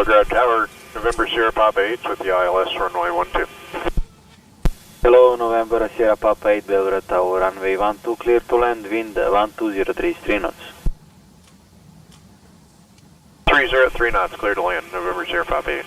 Belgrade Tower, November Sierra Papa 8 with the ILS runway 12. Hello, November Sierra Papa 8, Belgrade Tower, runway 12, clear to land, wind 1203, 3 knots. 303 knots, clear to land, November Sierra Papa 8.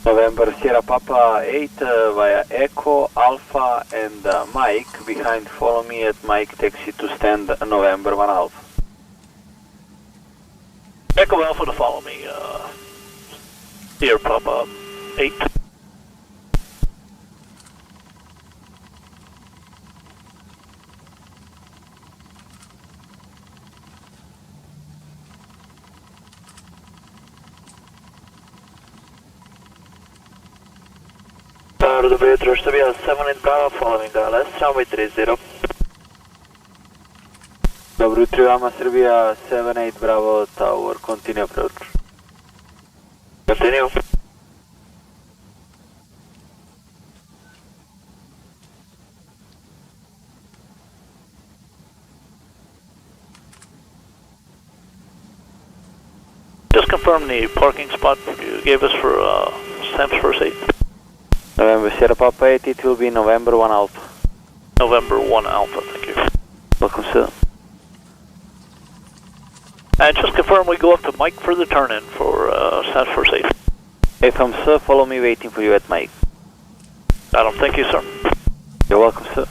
November Sierra Papa 8 via Echo, Alpha and Mike. Behind, follow me at Mike, taxi to stand November 1 Alpha. Echo Alpha to follow me, Sierra Papa 8. To the Beirut, Serbia 78 Bravo, following ILS, runway 30. Dobro jutro vama, Serbia 78 Bravo Tower, continue approach. Continue. Just confirm the parking spot you gave us for SAM's first 8. November Sierra Papa 8, it will be November 1 Alpha. November 1 Alpha, thank you. Welcome, sir. And just confirm we go up to Mike for the turn-in for SAM's first 8. AFM, sir, follow me, waiting for you at Mike. Adam, thank you, sir. You're welcome, sir.